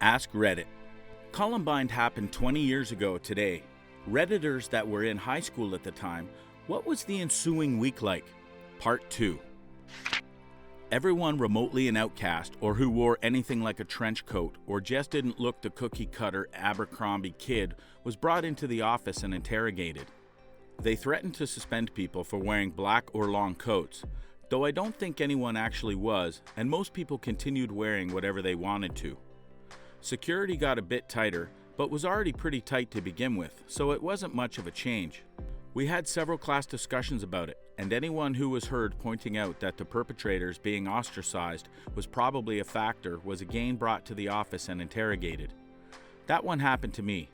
AskReddit. Columbine happened 20 years ago today. Redditors that were in high school at the time, what was the ensuing week like? Part 2. Everyone remotely an outcast or who wore anything like a trench coat or just didn't look the cookie-cutter Abercrombie kid was brought into the office and interrogated. They threatened to suspend people for wearing black or long coats, though I don't think anyone actually was, and most people continued wearing whatever they wanted to. Security got a bit tighter, but was already pretty tight to begin with, so it wasn't much of a change. We had several class discussions about it, and anyone who was heard pointing out that the perpetrators being ostracized was probably a factor was again brought to the office and interrogated. That one happened to me.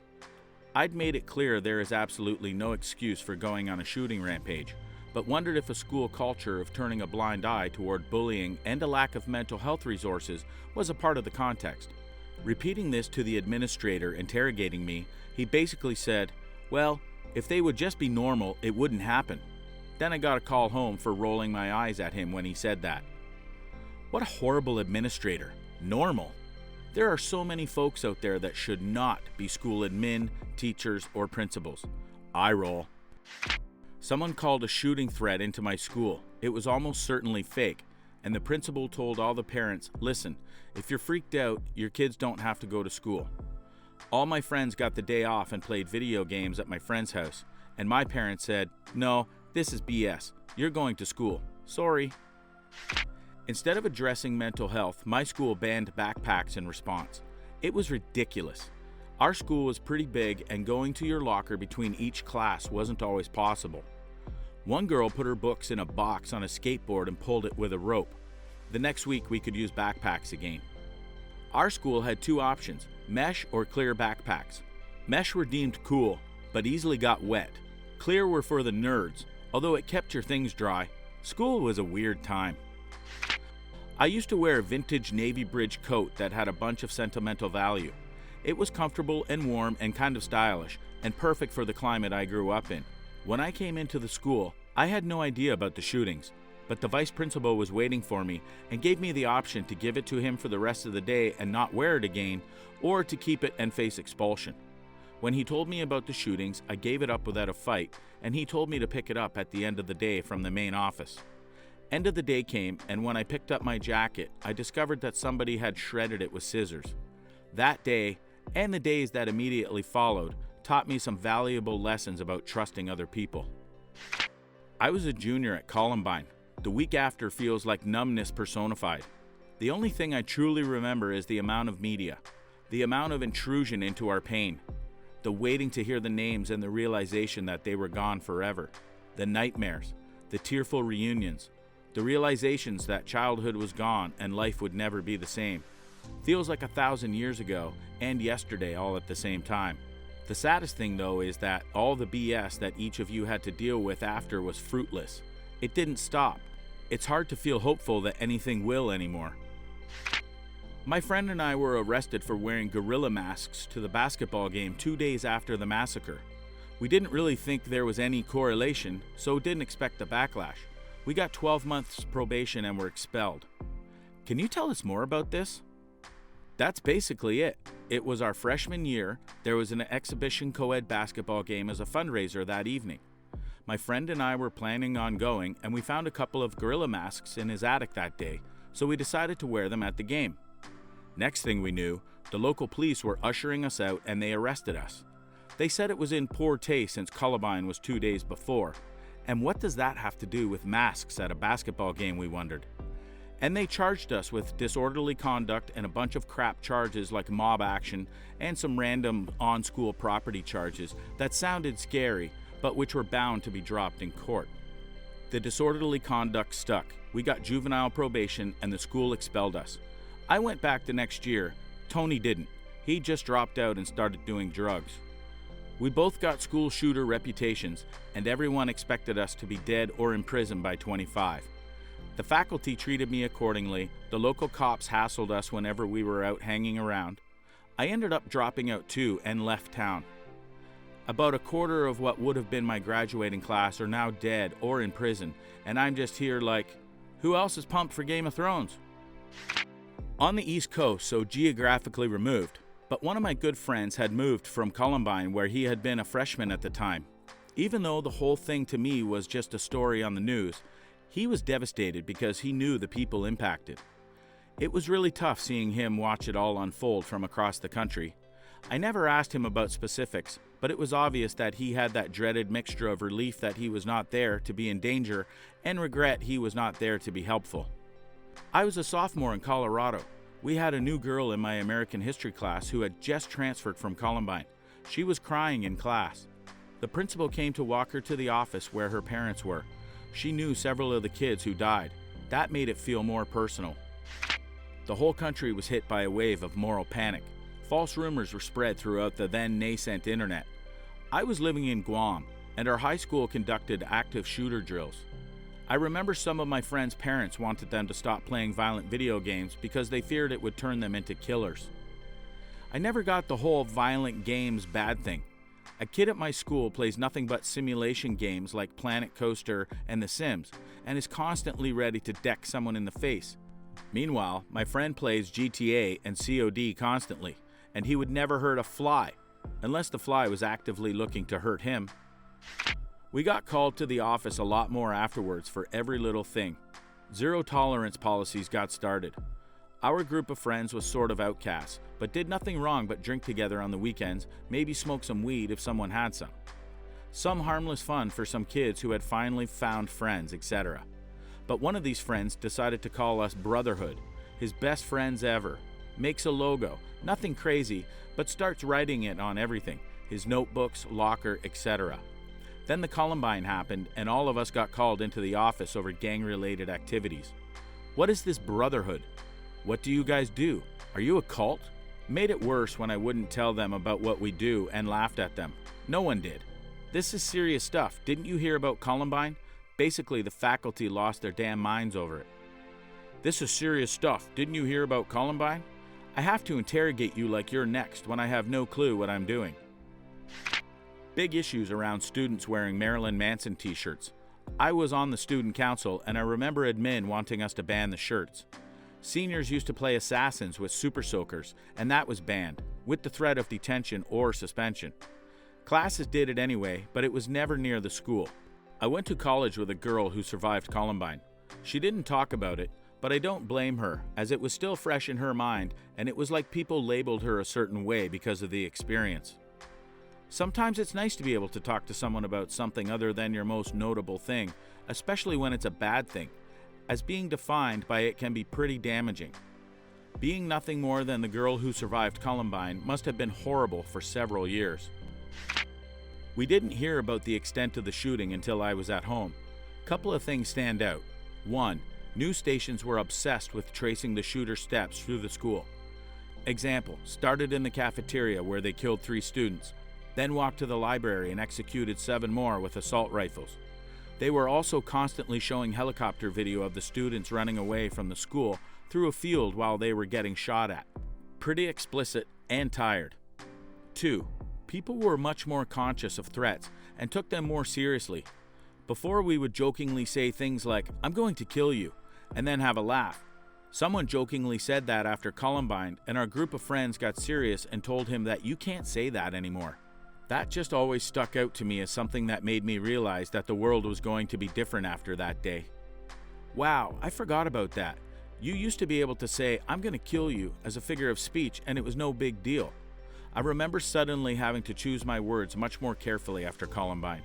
I'd made it clear there is absolutely no excuse for going on a shooting rampage, but wondered if a school culture of turning a blind eye toward bullying and a lack of mental health resources was a part of the context. Repeating this to the administrator interrogating me, he basically said, well, if they would just be normal, it wouldn't happen. Then I got a call home for rolling my eyes at him when he said that. What a horrible administrator. Normal. There are so many folks out there that should not be school admin, teachers, or principals. Eye roll. Someone called a shooting threat into my school. It was almost certainly fake, and the principal told all the parents, listen, if you're freaked out, your kids don't have to go to school. All my friends got the day off and played video games at my friend's house, and my parents said, no, this is BS. You're going to school. Sorry. Instead of addressing mental health, my school banned backpacks in response. It was ridiculous. Our school was pretty big, and going to your locker between each class wasn't always possible. One girl put her books in a box on a skateboard and pulled it with a rope. The next week we could use backpacks again. Our school had two options, mesh or clear backpacks. Mesh were deemed cool, but easily got wet. Clear were for the nerds, although it kept your things dry. School was a weird time. I used to wear a vintage Navy Bridge coat that had a bunch of sentimental value. It was comfortable and warm and kind of stylish, and perfect for the climate I grew up in. When I came into the school, I had no idea about the shootings, but the vice principal was waiting for me and gave me the option to give it to him for the rest of the day and not wear it again, or to keep it and face expulsion. When he told me about the shootings, I gave it up without a fight, and he told me to pick it up at the end of the day from the main office. End of the day came, and when I picked up my jacket, I discovered that somebody had shredded it with scissors. That day, and the days that immediately followed, taught me some valuable lessons about trusting other people. I was a junior at Columbine. The week after feels like numbness personified. The only thing I truly remember is the amount of media, the amount of intrusion into our pain, the waiting to hear the names and the realization that they were gone forever, the nightmares, the tearful reunions, the realizations that childhood was gone and life would never be the same. Feels like 1,000 years ago and yesterday all at the same time. The saddest thing though is that all the BS that each of you had to deal with after was fruitless. It didn't stop. It's hard to feel hopeful that anything will anymore. My friend and I were arrested for wearing gorilla masks to the basketball game 2 days after the massacre. We didn't really think there was any correlation, so didn't expect the backlash. We got 12 months probation and were expelled. Can you tell us more about this? That's basically it. It was our freshman year. There was an exhibition co-ed basketball game as a fundraiser that evening. My friend and I were planning on going, and we found a couple of gorilla masks in his attic that day, so we decided to wear them at the game. Next thing we knew, the local police were ushering us out and they arrested us. They said it was in poor taste since Columbine was 2 days before. And what does that have to do with masks at a basketball game, we wondered. And they charged us with disorderly conduct and a bunch of crap charges like mob action and some random on-school property charges that sounded scary, but which were bound to be dropped in court. The disorderly conduct stuck. We got juvenile probation and the school expelled us. I went back the next year. Tony didn't. He just dropped out and started doing drugs. We both got school shooter reputations, and everyone expected us to be dead or in prison by 25. The faculty treated me accordingly. The local cops hassled us whenever we were out hanging around. I ended up dropping out too and left town. About a quarter of what would have been my graduating class are now dead or in prison, and I'm just here like, who else is pumped for Game of Thrones? on the East Coast, so geographically removed, but one of my good friends had moved from Columbine where he had been a freshman at the time. Even though the whole thing to me was just a story on the news, he was devastated because he knew the people impacted. It was really tough seeing him watch it all unfold from across the country. I never asked him about specifics, but it was obvious that he had that dreaded mixture of relief that he was not there to be in danger and regret he was not there to be helpful. I was a sophomore in Colorado. We had a new girl in my American history class who had just transferred from Columbine. She was crying in class. The principal came to walk her to the office where her parents were. She knew several of the kids who died. That made it feel more personal. The whole country was hit by a wave of moral panic. False rumors were spread throughout the then nascent internet. I was living in Guam, and our high school conducted active shooter drills. I remember some of my friends' parents wanted them to stop playing violent video games because they feared it would turn them into killers. I never got the whole violent games bad thing. A kid at my school plays nothing but simulation games like Planet Coaster and The Sims, and is constantly ready to deck someone in the face. Meanwhile, my friend plays GTA and COD constantly, and he would never hurt a fly, unless the fly was actively looking to hurt him. We got called to the office a lot more afterwards for every little thing. Zero tolerance policies got started. Our group of friends was sort of outcasts, but did nothing wrong but drink together on the weekends, maybe smoke some weed if someone had some. Some harmless fun for some kids who had finally found friends, etc. But one of these friends decided to call us Brotherhood, his best friends ever. Makes a logo, nothing crazy, but starts writing it on everything, his notebooks, locker, etc. Then the Columbine happened, and all of us got called into the office over gang-related activities. What is this Brotherhood? What do you guys do? Are you a cult? Made it worse when I wouldn't tell them about what we do and laughed at them. No one did. This is serious stuff. Didn't you hear about Columbine? Basically, the faculty lost their damn minds over it. This is serious stuff. Didn't you hear about Columbine? I have to interrogate you like you're next when I have no clue what I'm doing. Big issues around students wearing Marilyn Manson t-shirts. I was on the student council, and I remember admin wanting us to ban the shirts. Seniors used to play assassins with super soakers, and that was banned, with the threat of detention or suspension. Classes did it anyway, but it was never near the school. I went to college with a girl who survived Columbine. She didn't talk about it, but I don't blame her, as it was still fresh in her mind, and it was like people labeled her a certain way because of the experience. Sometimes it's nice to be able to talk to someone about something other than your most notable thing, especially when it's a bad thing, as being defined by it can be pretty damaging. Being nothing more than the girl who survived Columbine must have been horrible for several years. We didn't hear about the extent of the shooting until I was at home. Couple of things stand out. 1. News stations were obsessed with tracing the shooter's steps through the school. Example, started in the cafeteria where they killed 3 students, then walked to the library and executed 7 more with assault rifles. They were also constantly showing helicopter video of the students running away from the school through a field while they were getting shot at. Pretty explicit and tired. 2. People were much more conscious of threats and took them more seriously. Before, we would jokingly say things like, "I'm going to kill you," and then have a laugh. Someone jokingly said that after Columbine, and our group of friends got serious and told him that you can't say that anymore. That just always stuck out to me as something that made me realize that the world was going to be different after that day. Wow, I forgot about that. You used to be able to say, "I'm going to kill you," as a figure of speech, and it was no big deal. I remember suddenly having to choose my words much more carefully after Columbine.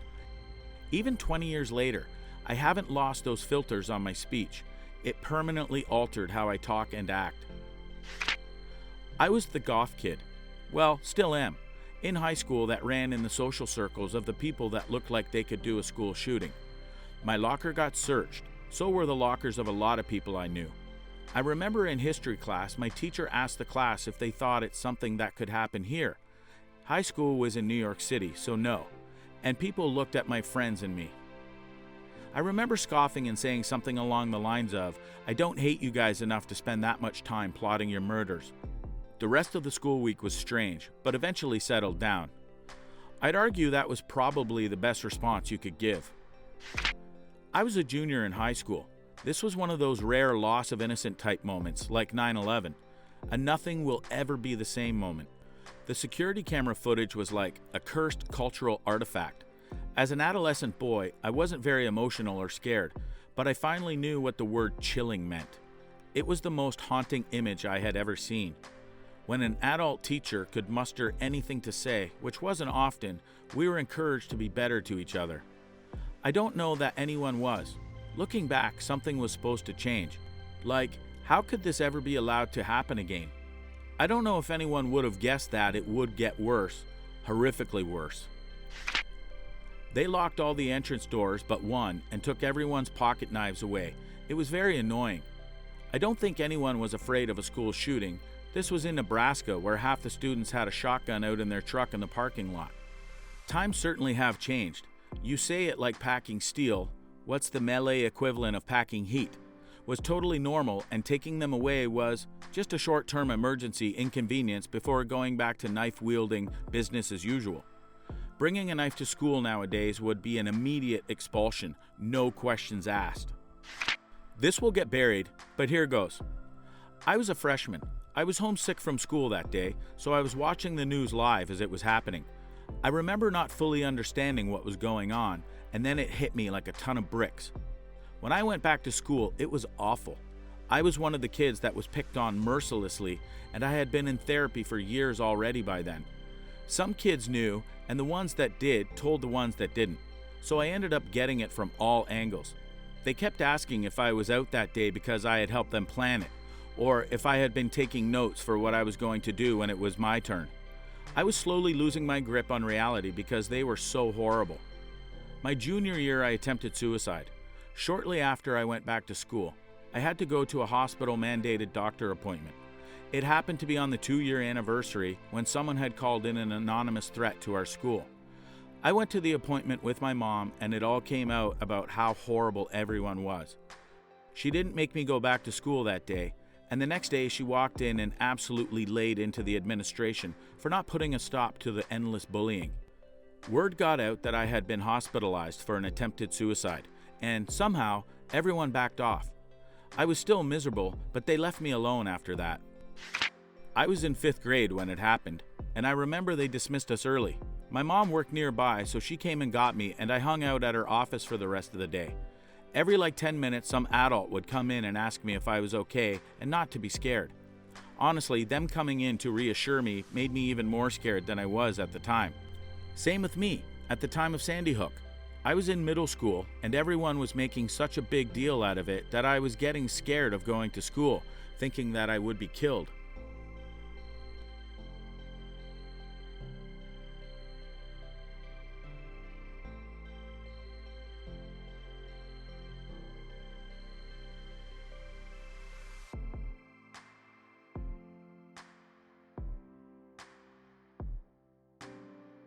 Even 20 years later, I haven't lost those filters on my speech. It permanently altered how I talk and act. I was the goth kid. Well, still am. In high school, that ran in the social circles of the people that looked like they could do a school shooting. My locker got searched. So were the lockers of a lot of people I knew. I remember in history class, my teacher asked the class if they thought it's something that could happen here. High school was in New York City, so no. And people looked at my friends and me. I remember scoffing and saying something along the lines of, "I don't hate you guys enough to spend that much time plotting your murders." The rest of the school week was strange, but eventually settled down. I'd argue that was probably the best response you could give. I was a junior in high school. This was one of those rare loss of innocent type moments, like 9/11. A nothing will ever be the same moment. The security camera footage was like a cursed cultural artifact. As an adolescent boy, I wasn't very emotional or scared, but I finally knew what the word chilling meant. It was the most haunting image I had ever seen. When an adult teacher could muster anything to say, which wasn't often, we were encouraged to be better to each other. I don't know that anyone was. Looking back, something was supposed to change. Like, how could this ever be allowed to happen again? I don't know if anyone would have guessed that it would get worse, horrifically worse. They locked all the entrance doors but one and took everyone's pocket knives away. It was very annoying. I don't think anyone was afraid of a school shooting. This was in Nebraska, where half the students had a shotgun out in their truck in the parking lot. Times certainly have changed. You say it like packing steel, what's the melee equivalent of packing heat, was totally normal, and taking them away was just a short-term emergency inconvenience before going back to knife-wielding business as usual. Bringing a knife to school nowadays would be an immediate expulsion, no questions asked. This will get buried, but here goes. I was a freshman. I was homesick from school that day, so I was watching the news live as it was happening. I remember not fully understanding what was going on, and then it hit me like a ton of bricks. When I went back to school, it was awful. I was one of the kids that was picked on mercilessly, and I had been in therapy for years already by then. Some kids knew, and the ones that did told the ones that didn't, so I ended up getting it from all angles. They kept asking if I was out that day because I had helped them plan it, or if I had been taking notes for what I was going to do when it was my turn. I was slowly losing my grip on reality because they were so horrible. My junior year, I attempted suicide. Shortly after I went back to school, I had to go to a hospital-mandated doctor appointment. It happened to be on the 2-year anniversary when someone had called in an anonymous threat to our school. I went to the appointment with my mom, and it all came out about how horrible everyone was. She didn't make me go back to school that day, and the next day she walked in and absolutely laid into the administration for not putting a stop to the endless bullying. Word got out that I had been hospitalized for an attempted suicide, and somehow everyone backed off. I was still miserable, but they left me alone after that. I was in 5th grade when it happened, and I remember they dismissed us early. My mom worked nearby, so she came and got me, and I hung out at her office for the rest of the day. Every 10 minutes, some adult would come in and ask me if I was okay and not to be scared. Honestly, them coming in to reassure me made me even more scared than I was at the time. Same with me, at the time of Sandy Hook. I was in middle school, and everyone was making such a big deal out of it that I was getting scared of going to school, thinking that I would be killed.